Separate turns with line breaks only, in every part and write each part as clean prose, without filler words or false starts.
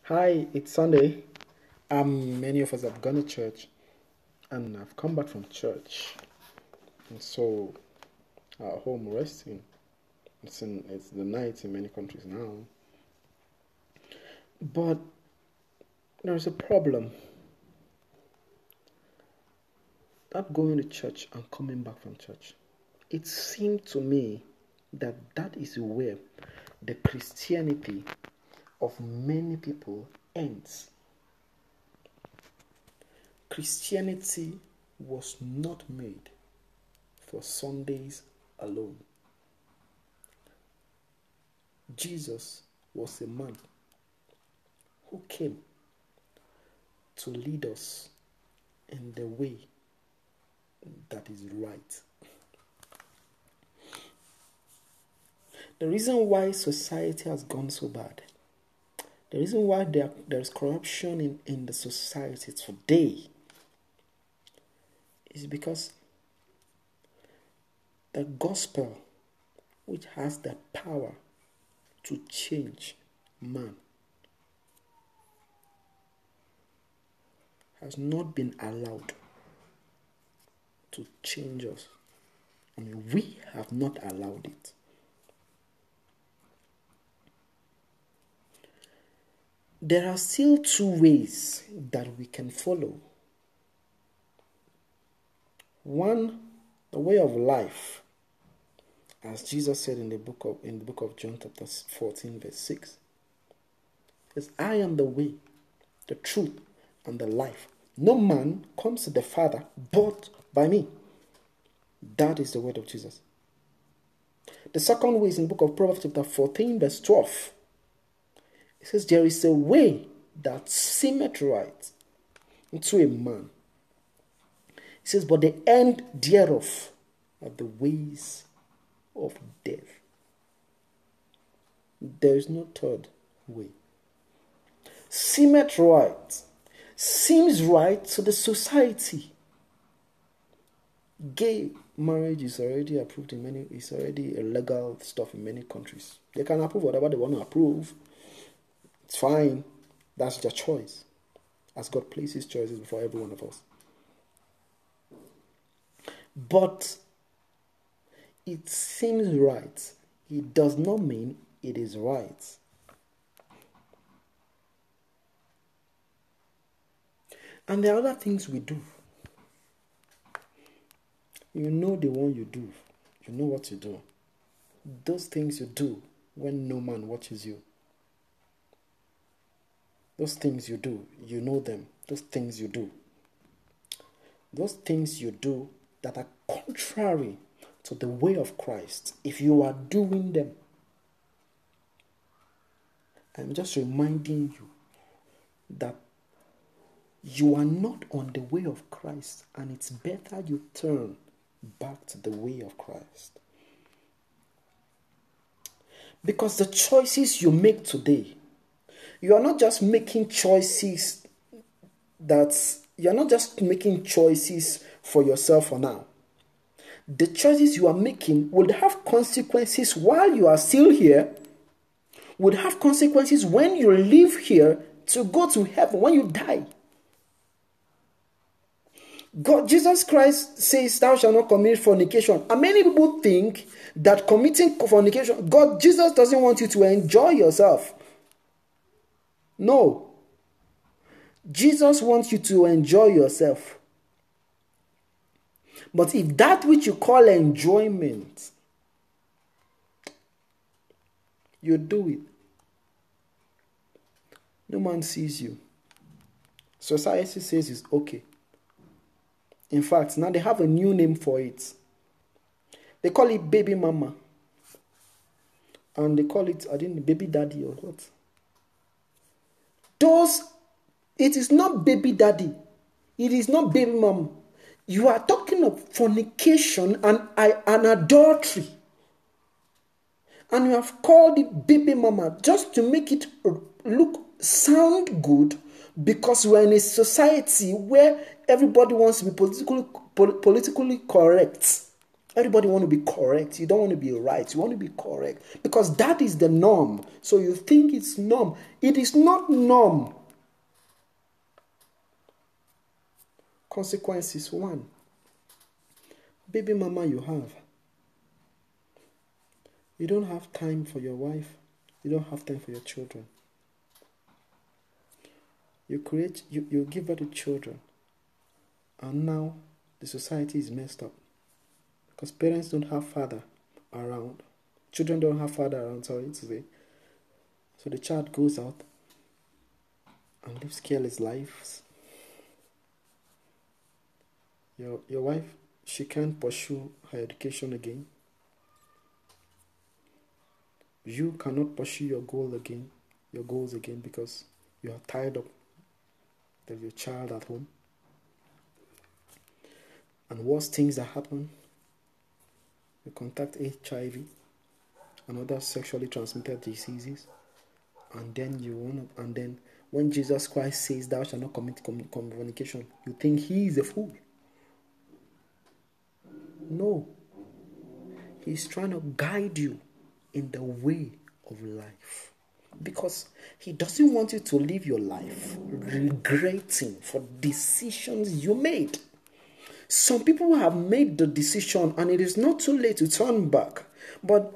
Hi, it's Sunday. Many of us have gone to church, and I've come back from church, and so at home resting. It's the night in many countries now, but there's a problem. Not going to church and coming back from church. It seemed to me that is where the Christianity of many people ends. Christianity was not made for Sundays alone. Jesus was a man who came to lead us in the way that is right. The reason why society has gone so bad, the reason why there's corruption in the society today is because the gospel, which has the power to change man, has not been allowed to change us. We have not allowed it. There are still two ways that we can follow. One, the way of life, as Jesus said in the book of John chapter 14 verse 6. Says, I am the way, the truth, and the life. No man comes to the Father but by me. That is the word of Jesus. The second way is in the book of Proverbs chapter 14 verse 12. It says, there is a way that seemeth right unto a man. It says, but the end thereof are the ways of death. There is no third way. Seemeth right. Seems right to the society. Gay marriage is already approved it's already a legal stuff in many countries. They can approve whatever they want to approve. It's fine. That's their choice. As God places choices before every one of us. But it seems right. It does not mean it is right. And there are other things we do. You know the one you do. You know what you do. Those things you do when no man watches you. Those things you do, you know them. Those things you do. Those things you do that are contrary to the way of Christ, if you are doing them, I'm just reminding you that you are not on the way of Christ, and it's better you turn back to the way of Christ. Because the choices you make today, you are not just making choices for yourself for now. The choices you are making will have consequences while you are still here, would have consequences when you leave here to go to heaven, when you die. Jesus Christ says, thou shalt not commit fornication. And many people think that committing fornication, Jesus doesn't want you to enjoy yourself. No. Jesus wants you to enjoy yourself. But if that which you call enjoyment, you do it, no man sees you. Society says it's okay. In fact, now they have a new name for it. They call it baby mama. And they call it, baby daddy or what? It is not baby daddy. It is not baby mama. You are talking of fornication and adultery. And you have called it baby mama just to make it sound good, because we're in a society where everybody wants to be politically correct. Everybody want to be correct. You don't want to be right. You want to be correct. Because that is the norm. So you think it's norm. It is not norm. Consequences. 1. Baby mama you have. You don't have time for your wife. You don't have time for your children. You give birth to children. And now the society is messed up. Because parents don't have father around. Children don't have father around, sorry to say. So the child goes out and lives careless lives. Your wife, she can't pursue her education again. You cannot pursue your goals again because you are tied up with your child at home. And worse things that happen, you contact HIV and other sexually transmitted diseases, and then when Jesus Christ says thou shalt not commit fornication, you think he is a fool. No. He's trying to guide you in the way of life. Because he doesn't want you to live your life regretting for decisions you made. Some people have made the decision and it is not too late to turn back. But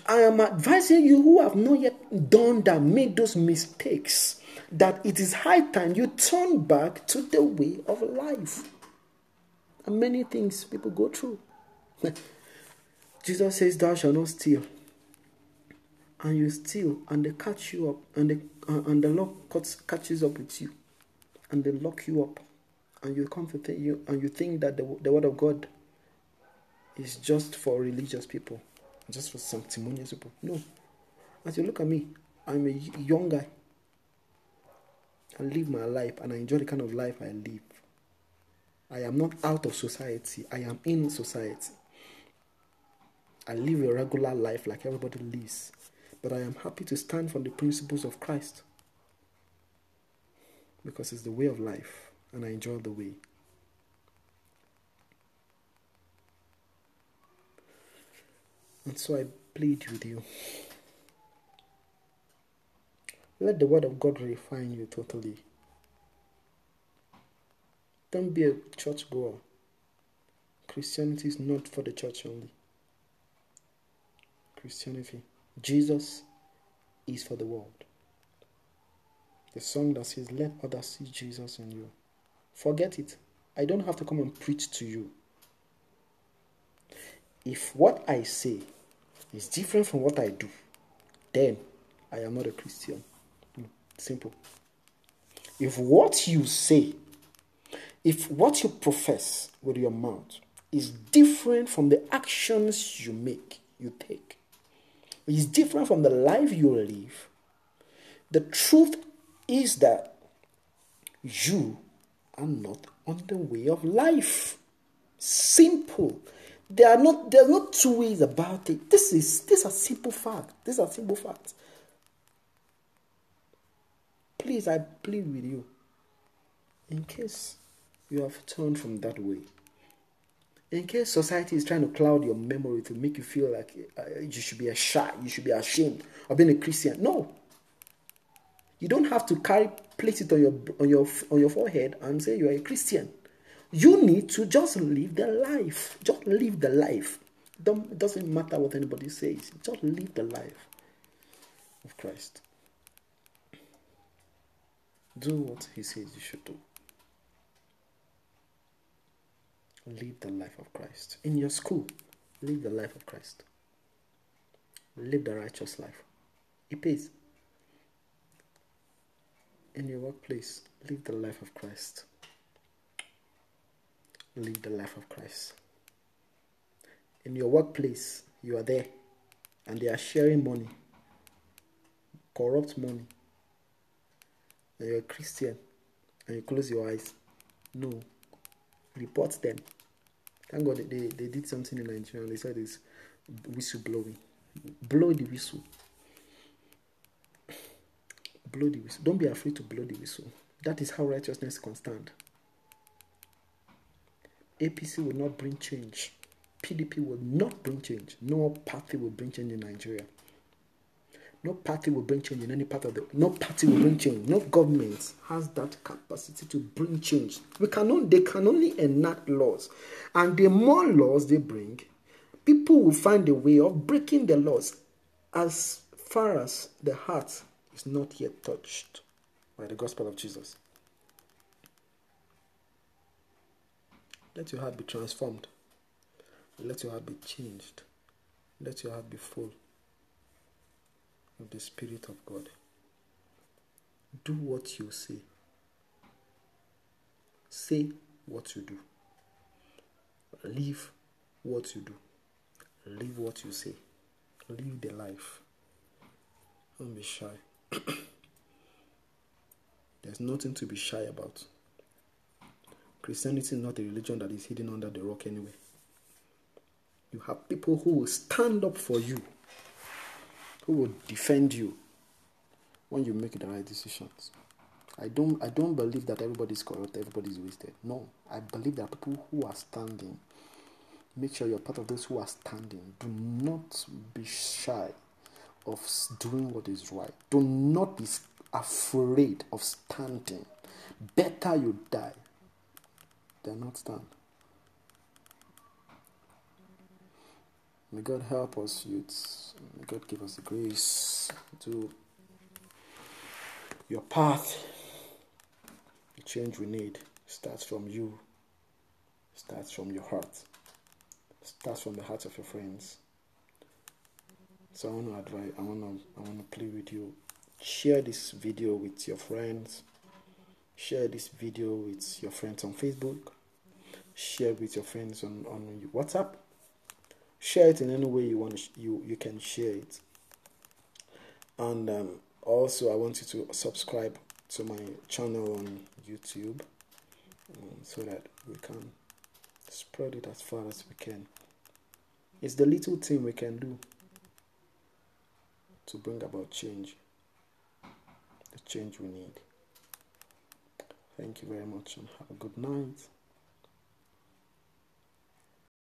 I am advising you who have not yet done that, made those mistakes, that it is high time you turn back to the way of life. And many things people go through. Jesus says, thou shalt not steal. And you steal, and they catch you up, and the law catches up with you, and they lock you up, and you come to think that the word of God is just for religious people, just for sanctimonious people. No. As you look at me, I'm a young guy. I live my life, and I enjoy the kind of life I live. I am not out of society. I am in society. I live a regular life like everybody lives. But I am happy to stand for the principles of Christ. Because it's the way of life. And I enjoy the way. And so I plead with you. Let the word of God refine you totally. Don't be a church goer. Christianity is not for the church only. Christianity, Jesus is for the world. The song that says, let others see Jesus in you. Forget it. I don't have to come and preach to you. If what I say is different from what I do, then I am not a Christian. Simple. If what you say, if what you profess with your mouth is different from the actions you take, is different from the life you live, the truth is that you are not on the way of life. Simple. There's not two ways about it. These are simple facts. These are simple facts. Please, I plead with you, in case you have turned from that way, in case society is trying to cloud your memory to make you feel like you should be ashamed of being a Christian. No. You don't have to place it on your forehead and say you are a Christian. You need to just live the life. Just live the life. It doesn't matter what anybody says. Just live the life of Christ. Do what he says you should do. Live the life of Christ. In your school, live the life of Christ. Live the righteous life. It pays. In your workplace, live the life of Christ. Live the life of Christ. In your workplace, you are there and they are sharing money, corrupt money, and you're a Christian and you close your eyes. No. Report them. Thank God they did something in Nigeria and they said it's whistle blowing. Blow the whistle. Blow the whistle. Don't be afraid to blow the whistle. That is how righteousness can stand. APC will not bring change. PDP will not bring change. No party will bring change in Nigeria. No party will bring change in any part of the... No party will bring change. No government has that capacity to bring change. They can only enact laws. And the more laws they bring, people will find a way of breaking the laws as far as the heart is not yet touched by the gospel of Jesus. Let your heart be transformed. Let your heart be changed. Let your heart be full of the Spirit of God. Do what you say. Say what you do. Live what you do. Live what you say. Live the life. Don't be shy. There's nothing to be shy about. Christianity is not a religion that is hidden under the rock anyway. You have people who will stand up for you, who will defend you when you make the right decisions. I don't believe that everybody is corrupt, everybody is wasted. No, I believe there are people who are standing. Make sure you're part of those who are standing. Do not be shy of doing what is right. Do not be afraid of standing. Better you die than not stand. May God help us, youths. May God give us the grace to your path. The change we need starts from you, starts from your heart, starts from the hearts of your friends. So I want to advise, I want to plead with you. Share this video with your friends. Share this video with your friends on Facebook. Share with your friends on WhatsApp. Share it in any way you want. You can share it. And also, I want you to subscribe to my channel on YouTube so that we can spread it as far as we can. It's the little thing we can do to bring about change. The change we need. Thank you very much and have a good night.